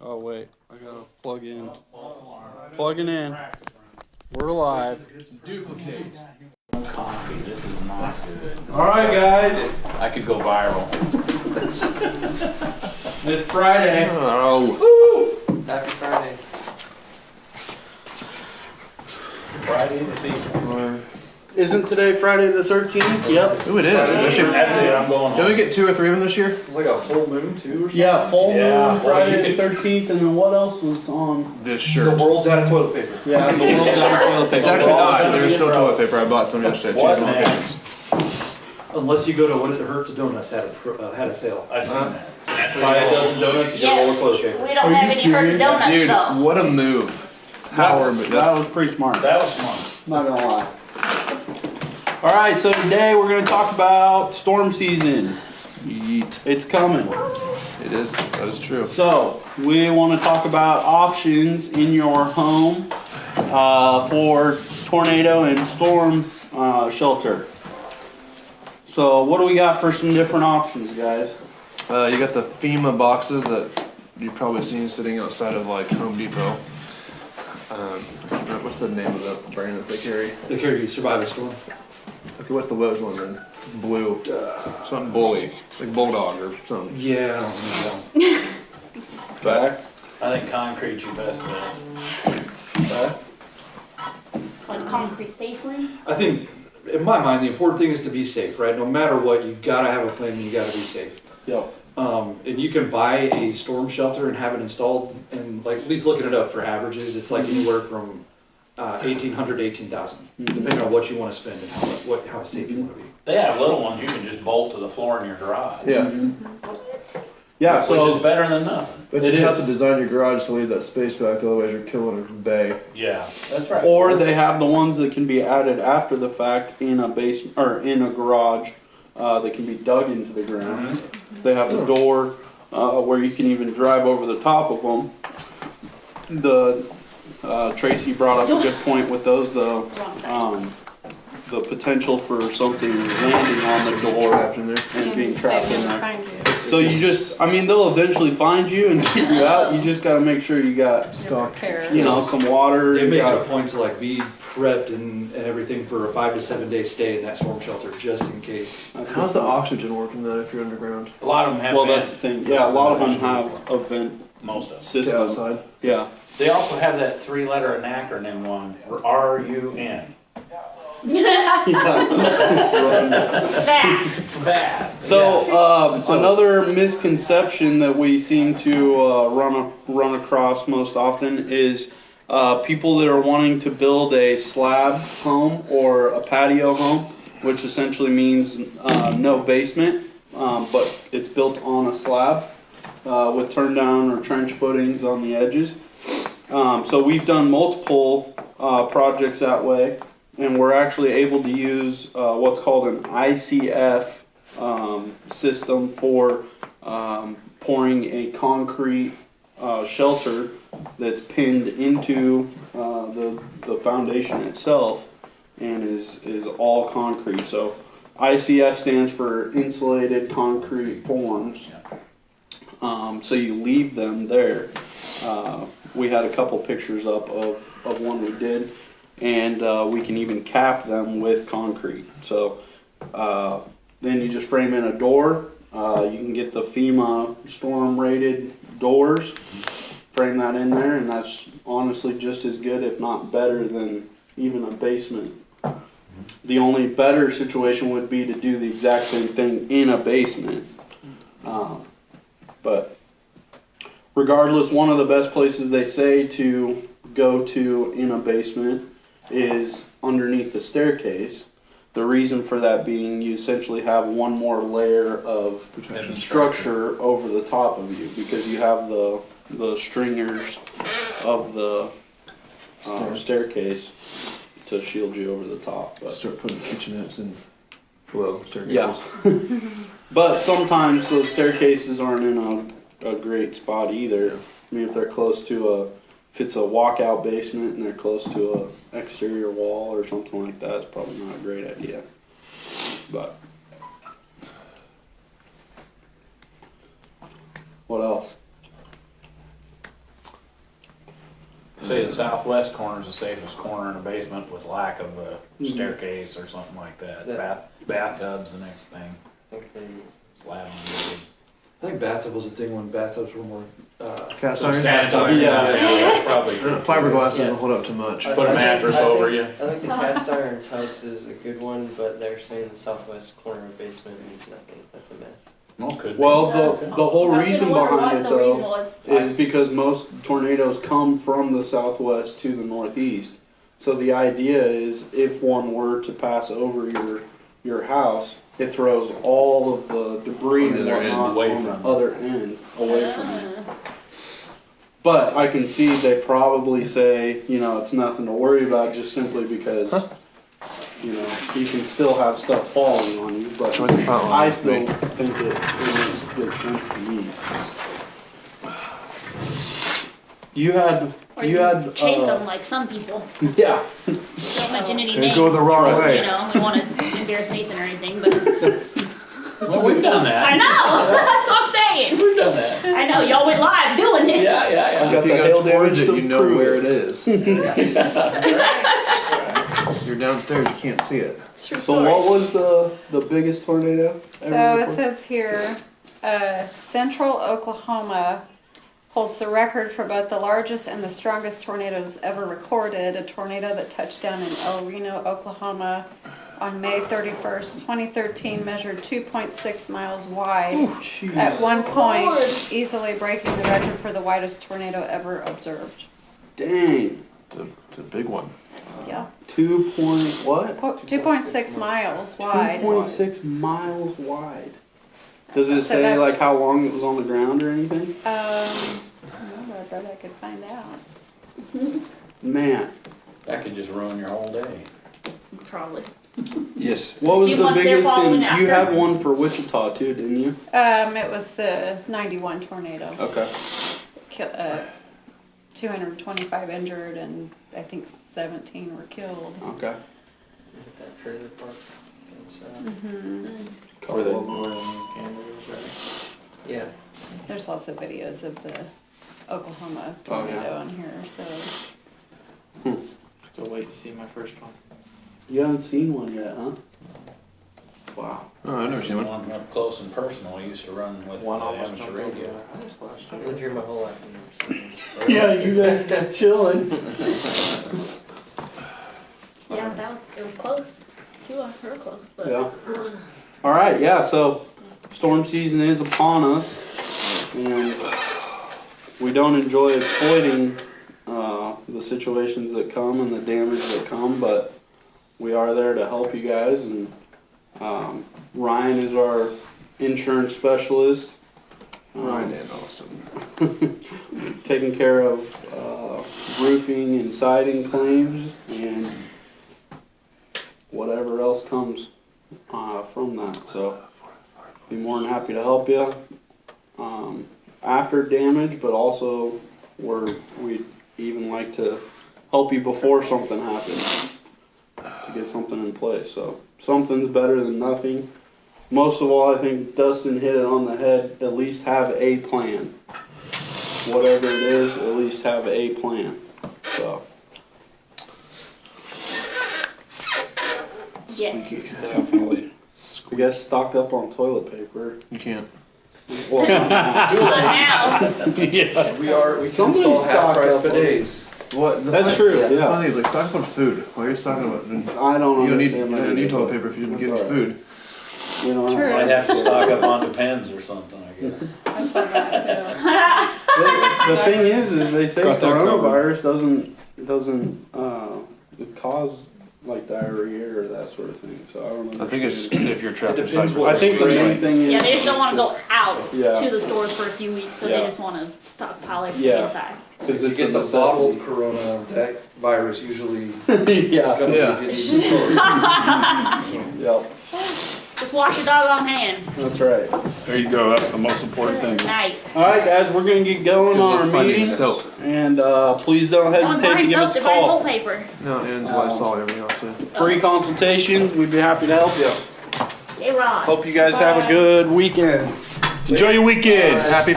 Oh wait, I gotta plug in. Plugging in. We're live. Duplicate. Coffee. This is not good. All right, guys. I could go viral. It's Friday. Oh. Woo! Happy Friday. Friday this evening. Isn't today Friday the 13th? Yep. Ooh, it is. That's it. I'm going Did we home. get 2 or 3 of them this year? It's like a full moon too, or something? Yeah, full Yeah, moon well, Friday you the 13th, and then what else was on? This The shirt. world's out of toilet paper. Yeah, the world's out of toilet It's paper. actually not. Gonna There's be still in toilet trouble. paper. I bought some yesterday. What 2 next? Unless you go to What It Hurts Donuts had a sale. I seen that. Buy a dozen donuts, you get a roll of toilet paper. We don't Are you have any serious? Hurts Donuts Dude, though. what a move. Power move. That was pretty smart. That was smart. Not gonna lie. All right, so today we're gonna talk about storm season. Yeet. It's coming. It is. That is true. So we want to talk about options in your home for tornado and storm shelter. So what do we got for some different options, guys? You got the FEMA boxes that you've probably seen sitting outside of like Home Depot. What's the name of that brand that they carry? They carry you survive a storm. Okay, what's the Lowe's one then? Blue. Something bully. Like Bulldog or something. Yeah, I don't know. But I think concrete's your best bet. Like concrete safely. I think, in my mind, the important thing is to be safe, right? No matter what, you gotta have a plan and you gotta be safe. Yep. And you can buy a storm shelter and have it installed, and like at least looking it up for averages, it's like anywhere from 1,800 to 18,000, depending on what you want to spend and how safe you want to be. They have little ones you can just bolt to the floor in your garage. yeah. Yeah. Which So is better than nothing. But It you have is. to design your garage to leave that space back, otherwise you're killing a bay. Yeah, that's right. or they have the ones that can be added after the fact in a basement or in a garage that can be dug into the ground. They have the door where you can even drive over the top of them. Tracy brought up a good point with those. The potential for something landing on the door Trapped in there. and being trapped in there. So you just, I mean, they'll eventually find you and get you out. You just got to make sure you got, you know, some water. They You make it a got, point to like be prepped and everything for a 5 to 7 day stay in that storm shelter just in case. How's the oxygen working then if you're underground? A lot of them have well, that's vents. the thing. Yeah, a lot of them have a vent Most of them. Get system. outside. Yeah. They also have that 3-letter acronym one, RUN. Fast. Fast. So another misconception that we seem to run across most often is people that are wanting to build a slab home or a patio home, which essentially means no basement, but it's built on a slab with turn down or trench footings on the edges. So we've done multiple projects that way. And we're actually able to use what's called an ICF system for pouring a concrete shelter that's pinned into the foundation itself and is all concrete. So ICF stands for insulated concrete forms. So you leave them there. We had a couple pictures up of one we did. And we can even cap them with concrete. So then you just frame in a door. You can get the FEMA storm rated doors, frame that in there, and that's honestly just as good, if not better, than even a basement. The only better situation would be to do the exact same thing in a basement. But regardless, one of the best places they say to go to in a basement is underneath the staircase. The reason for that being you essentially have one more layer of structure over the top of you because you have the stringers of the staircase to shield you over the top. But Start putting kitchenettes in below staircases. yeah. But sometimes those staircases aren't in a great spot either. I mean, if they're close to if it's a walkout basement and they're close to a exterior wall or something like that, it's probably not a great idea. But what else? say the southwest corner is the safest corner in a basement with lack of a staircase or something like that. Bathtubs the next thing. Okay. Slab on I think bathtub was a thing when bathtubs were more, Cast wood. iron. Cast iron, Yeah. that's probably true. Fiberglass Yeah. doesn't hold up too much. Put a mattress over you. I think the cast iron tubs is a good one, but they're saying the southwest corner of basement means nothing. That's a myth. Well, could be. Well, the whole I was reason gonna wonder behind it what the reason though was. is because most tornadoes come from the southwest to the northeast. So the idea is if one were to pass over your house, it throws all of the debris On the and other end, whatnot away on the from it. other end, away from it. But I can see they probably say, it's nothing to worry about just simply because, you can still have stuff falling on you, but Join the front line I with still me. think it makes good sense to me. You had Or you chase uh, them like some people. yeah. Can't mention any They names. go the wrong You way. know, we want to embarrass Nathan or anything, but Well, we've done I that. know. That's what I'm saying. We've done that. I know y'all went live doing it. Yeah, yeah, got If you the go hail towards damage it, to you know prove where it. it is. You're downstairs, you can't see it. It's true So story. what was the biggest tornado So ever it recorded? says here, Central Oklahoma holds the record for both the largest and the strongest tornadoes ever recorded. A tornado that touched down in El Reno, Oklahoma on May 31st, 2013 measured 2.6 miles wide. Jeez. At one point, easily breaking the record for the widest tornado ever observed. Dang. It's a big one. Yeah, 2.6 miles wide. 2.6 miles wide. Does it So say that's- like how long it was on the ground or anything? I bet I could find out. Man, That could just ruin your whole day. Probably. Yes. what was Few the months there biggest? following You after. had one for Wichita too, didn't you? It was the 91 tornado. Okay. 225 injured and I think 17 were killed. Okay. That trailer park. It's, Where the Canada's, right? yeah. There's lots of videos of the Oklahoma Oh, yeah. tornado on here, so. Still wait to see my first one. You haven't seen one yet, huh? Wow. Oh, I've never seen one. One up close and personal. I used to run with One the almost amateur jumped radio. over the house last I've year. lived here my whole life. and never seen one. Yeah, you guys chilling. Yeah, it was close. Real close, but Yeah. All right. Yeah. So, storm season is upon us, and we don't enjoy exploiting the situations that come and the damage that come, but we are there to help you guys. And Ryan is our insurance specialist. Ryan and Austin. Taking care of roofing and siding claims and whatever else comes from that. So, be more than happy to help you after damage, but also we'd even like to help you before something happens to get something in place. So, something's better than nothing. Most of all, I think Dustin hit it on the head. At least have a plan. Whatever it is, at least have a plan. So, yes. Definitely. I guess stock up on toilet paper. You can't. Well, Now. We can Somebody install half stock price up on bidets. What? That's true, yeah. Funny, like stock up on food. Why are you stocking up? I don't You don't need, understand. you that don't need either, toilet but paper if you didn't get that's any all right. food. You know, True. Might have to stock up on the pens or something, I guess. That's what I The thing is they say Got that coronavirus doesn't cause like diarrhea or that sort of thing. So I don't know. I think it's if you're trapped It depends inside. what I think the main thing is. Yeah, they just don't want to go out Yeah. to the stores for a few weeks, so Yeah. they just want to stockpile everything Yeah. inside. Because If you it's a get the necessity. bottled corona, that virus usually Yeah. gonna Yeah. be hidden. Yep. Just wash your doggone hands. That's right. There you go, that's the most important thing. Night. All right, guys, we're gonna get going on our Finding meeting, soap. and please don't Don't hesitate to find give us soap, a they find call. toilet paper. No, and Lysol, everything else. Yeah. Free consultations. We'd be happy to help you. Hey, Ron. Hope you guys have a good weekend. Enjoy your weekend, happy